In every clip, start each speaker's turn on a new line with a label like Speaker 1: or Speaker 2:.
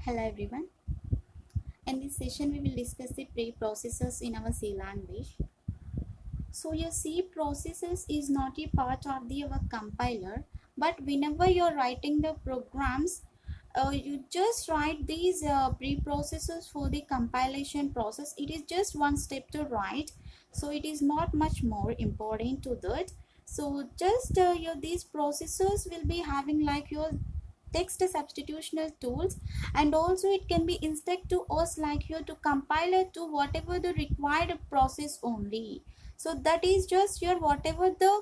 Speaker 1: Hello everyone. In this session, we will discuss the preprocessors in our C language. So your C processes is not a part of our compiler, but whenever you're writing the programs, you just write these preprocessors for the compilation process. It is just one step to write, so it is not much more important to that. So just these processors will be having like your text substitutional tools, and also it can be instruct to us like here to compile it to whatever the required process only. So that is just your whatever the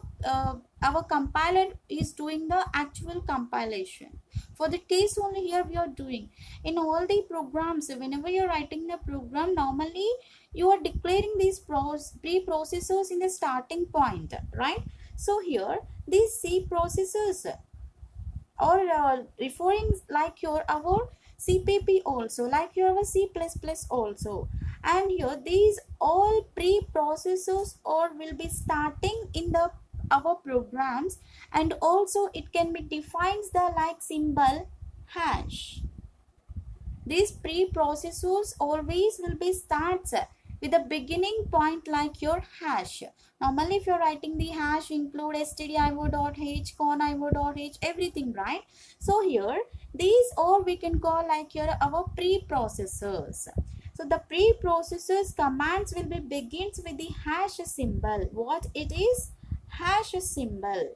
Speaker 1: our compiler is doing the actual compilation. For the case only here we are doing in all the programs. Whenever you're writing the program, normally you are declaring these pre-processors in the starting point, right? So here these C processors or referring like your our CPP also, like your C++ also, and here these all pre-processors or will be starting in the our programs, and also it can be defines the like symbol hash. These pre-processors always will be starts with a beginning point like your hash. Normally if you're writing the hash include stdio.h, conio.h, everything, right? So here these all we can call like your our pre-processors. So the pre-processors commands will be begins with the hash symbol. What it is? Hash symbol.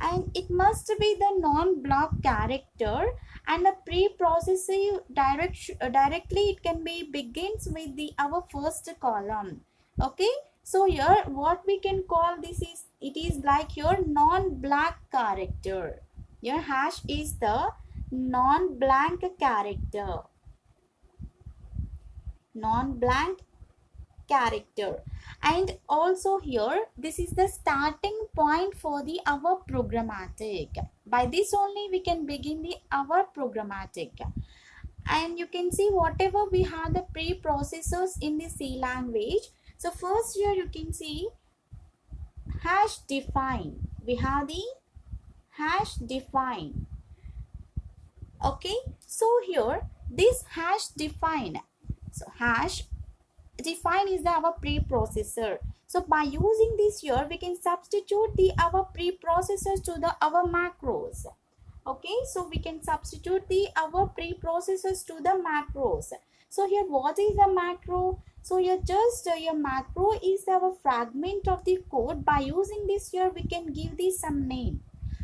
Speaker 1: And it must be the non-block character, and the pre-processing directly it can be begins with the our first column. Okay, so here what we can call this is it is like your non-blank character. Your hash is the non-blank character, non-blank character. And also here this is the starting point for the our programmatic. By this only we can begin the our programmatic. And you can see whatever we have the pre-processors in the C language. So first here you can see hash define. We have the hash define. Okay, so here this hash define, so hash define is our preprocessor. So by using this here we can substitute the our preprocessors to the our macros. Okay, so we can substitute the our preprocessors to the macros. So here what is a macro? So here just your macro is our fragment of the code. By using this here we can give this some name.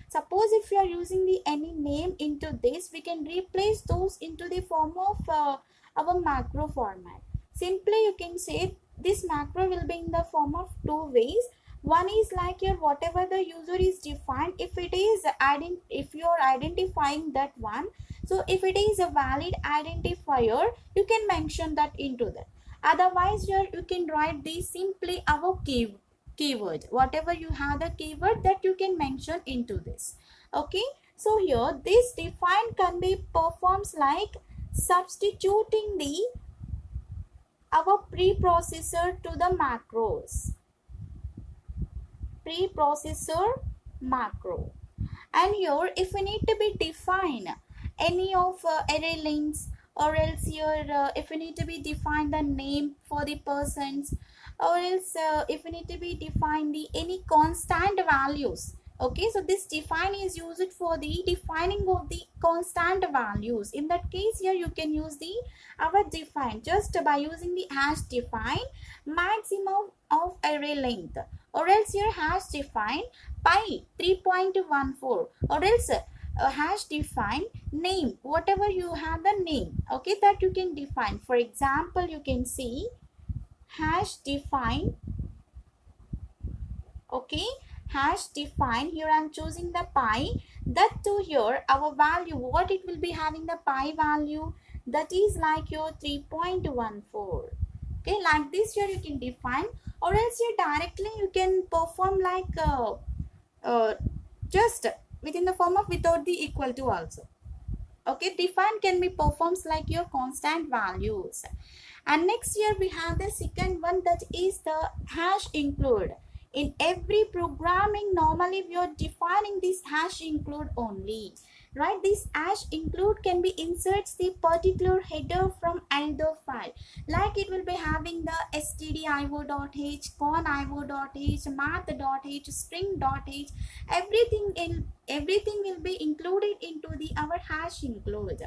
Speaker 1: Suppose if you are using the any name into this, we can replace those into the form of our macro format. Simply you can say this macro will be in the form of two ways. One is like your whatever the user is defined, if it is adding, if you are identifying that one, so if it is a valid identifier you can mention that into that. Otherwise here you can write the simply our keyword, whatever you have the keyword that you can mention into this. Okay, so here this define can be performs like substituting the our preprocessor to the macros, preprocessor macro. And here if we need to be define any of array lengths, or else here if we need to be define the name for the persons, or else if we need to be define the any constant values. Okay, so this define is used for the defining of the constant values. In that case here you can use the our define just by using the hash define maximum of array length, or else your hash define pi 3.14, or else hash define name, whatever you have the name. Okay, that you can define. For example you can see hash define. Okay, hash define, here I am choosing the pi. That to here our value, what it will be having the pi value, that is like your 3.14. Okay, like this here you can define, or else here directly you can perform like just within the form of without the equal to also. Okay, define can be performs like your constant values. And next here we have the second one, that is the hash include. In every programming, normally we are defining this hash include only, right? This hash include can be inserts the particular header from another file, like it will be having the stdio.h, conio.h, math.h, string.h, everything will be included into the our hash include,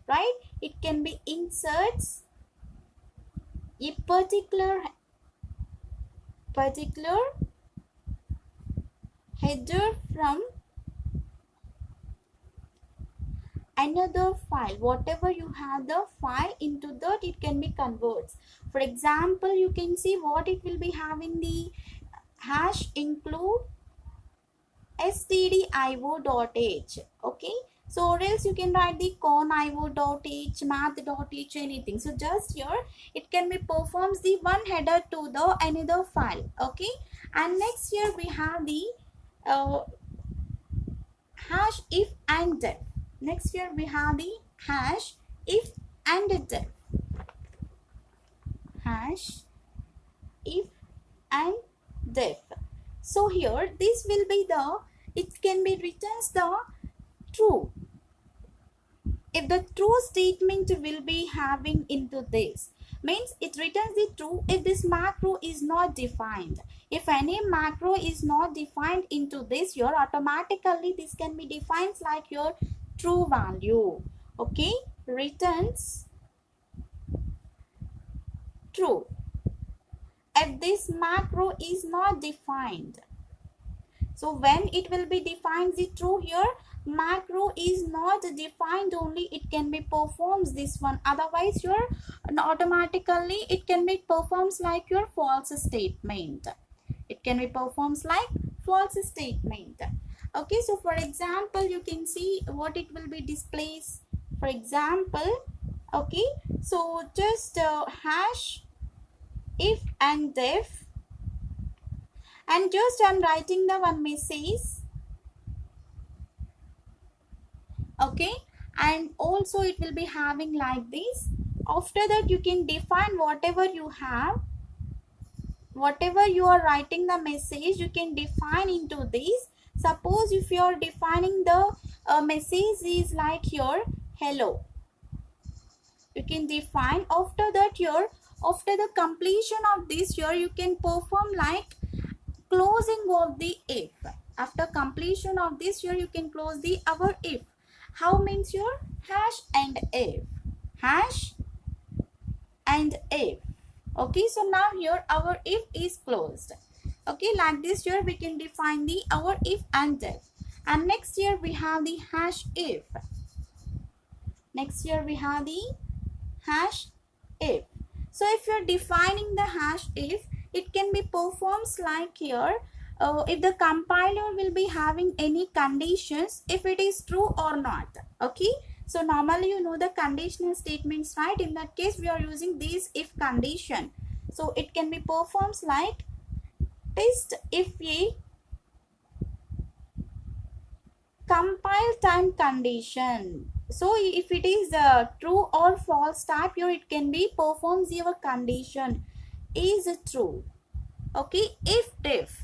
Speaker 1: right? It can be inserts a particular header from another file. Whatever you have the file, into that it can be converts. For example, you can see what it will be having, the hash include stdio.h. okay, so or else you can write the conio.h, math.h, anything. So just here it can be performs the one header to the another file. Okay, and next here we have the hash if and def. Next here we have the hash if and def. Hash if and def. So here this will be the, it can be returns the true. If the true statement will be having into this, means it returns the true if this macro is not defined. If any macro is not defined into this, your automatically this can be defined like your true value. Okay, returns true if this macro is not defined. So when it will be defined the true, here macro is not defined only, it can be performs this one, otherwise your automatically it can be performs like your false statement. It can be performs like false statement. Okay, so for example you can see what it will be displays. For example, okay, so just hash if and def, and just I'm writing the one message. Okay, and also it will be having like this. After that you can define whatever you have, whatever you are writing the message you can define into this. Suppose if you are defining the message is like your hello, you can define. After that your, after the completion of this here you can perform like closing of the if. After completion of this here you can close the our if. How means your hash and if, hash and if. Okay, so now here our if is closed. Okay, like this here we can define the our if and if. And next here we have the hash if. Next here we have the hash if. So if you're defining the hash if, it can be performs like here if the compiler will be having any conditions, if it is true or not. Okay, so normally you know the conditional statements, right? In that case we are using this if condition. So it can be performs like test if a compile time condition. So if it is true or false type here, it can be performs your condition is true. Okay, if def.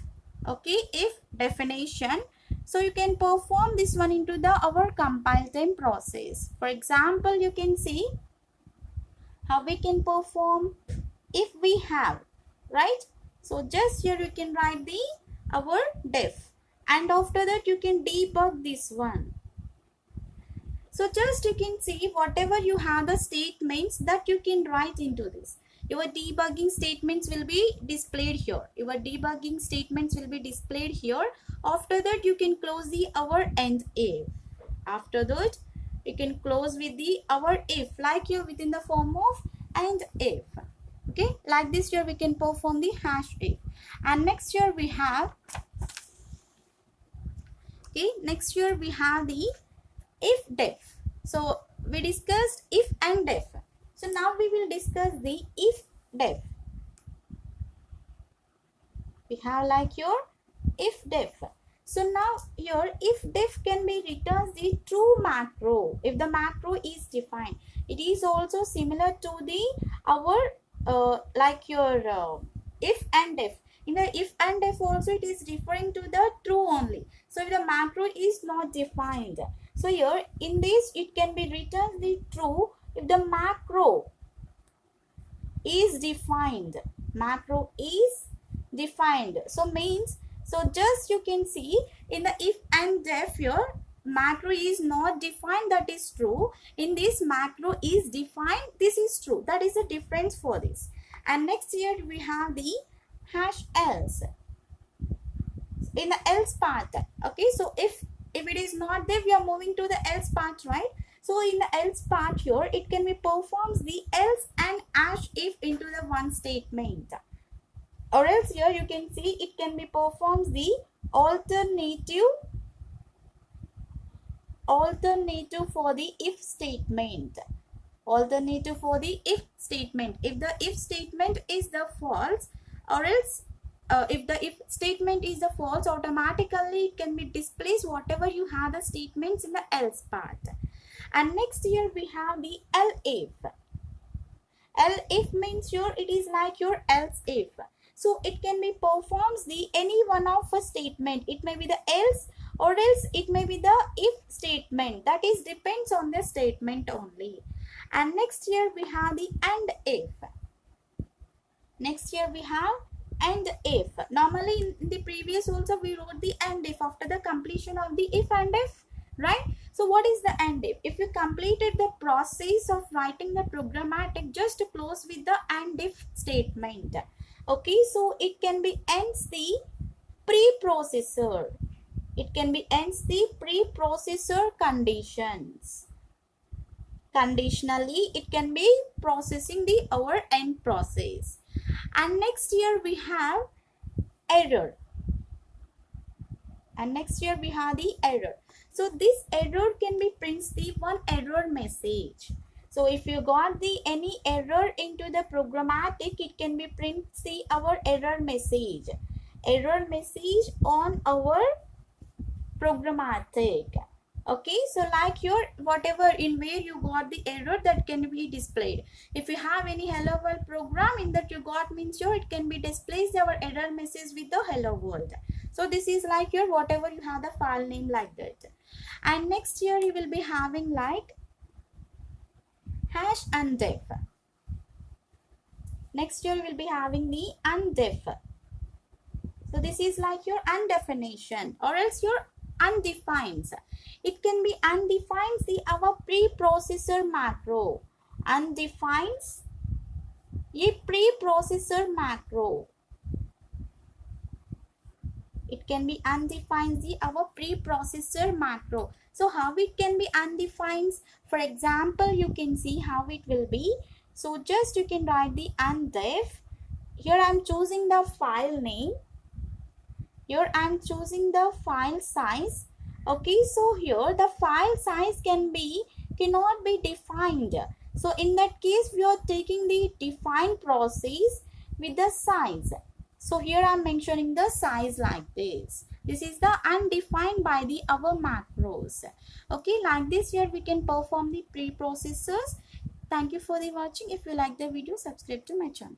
Speaker 1: Okay, if definition. So you can perform this one into the our compile time process. For example, you can see how we can perform if we have, right? So just here you can write the our def, and after that you can debug this one. So just you can see whatever you have the statements that you can write into this. Your debugging statements will be displayed here. Your debugging statements will be displayed here. After that you can close the our and if. After that you can close with the our if, like here within the form of and if. Okay, like this here we can perform the hash if. And next here we have, okay, next here we have the if def. So we discussed if and def. So now we will discuss the if def. We have like your if def. So now here if def can be returns the true macro if the macro is defined. It is also similar to the our like your if and def. In the if and if also it is referring to the true only. So if the macro is not defined, so here in this it can be written the true if the macro is defined. Macro is defined. So means, so just you can see in the if and if here macro is not defined, that is true. In this macro is defined, this is true. That is the difference for this. And next here we have the hash else. In the else part, okay, so if it is not there, we are moving to the else part, right? So in the else part here, it can be performs the else and hash if into the one statement, or else here you can see it can be performs the alternative for the if statement. Alternative for the if statement. If the if statement is the false, or else if the if statement is the false, automatically it can be displaced whatever you have the statements in the else part. And next here we have the elif. Elif means here it is like your else if. So it can be performs the any one of a statement. It may be the else, or else it may be the if statement. That is depends on the statement only. And next here we have the and if. Next here we have and if. Normally in the previous also we wrote the and if after the completion of the if and if, right? So what is the and if? If you completed the process of writing the programmatic, just close with the and if statement. Okay, so it can be ends the preprocessor. It can be ends the preprocessor conditions. Conditionally, it can be processing the our end process. And next here we have error. And next here we have the error. So this error can be prints the one error message. So if you got the any error into the programmatic, it can be prints the our error message. Error message on our programmatic. Okay, so like your whatever in where you got the error, that can be displayed. If you have any hello world program in that you got, means your it can be displays our error message with the hello world. So this is like your whatever you have the file name like that. And next here you will be having like hash undef. Next here you will be having the undef. So this is like your undefinition, or else your undefined. It can be undefines the our preprocessor macro. Undefines a preprocessor macro. It can be undefines the our preprocessor macro. So how it can be undefines? For example, you can see how it will be. So just you can write the undef. Here I am choosing the file name. Here I am choosing the file size. Okay, so here the file size cannot be defined. So in that case, we are taking the defined process with the size. So here I am mentioning the size like this. This is the undefined by the our macros. Okay, like this here we can perform the preprocessors. Thank you for the watching. If you like the video, subscribe to my channel.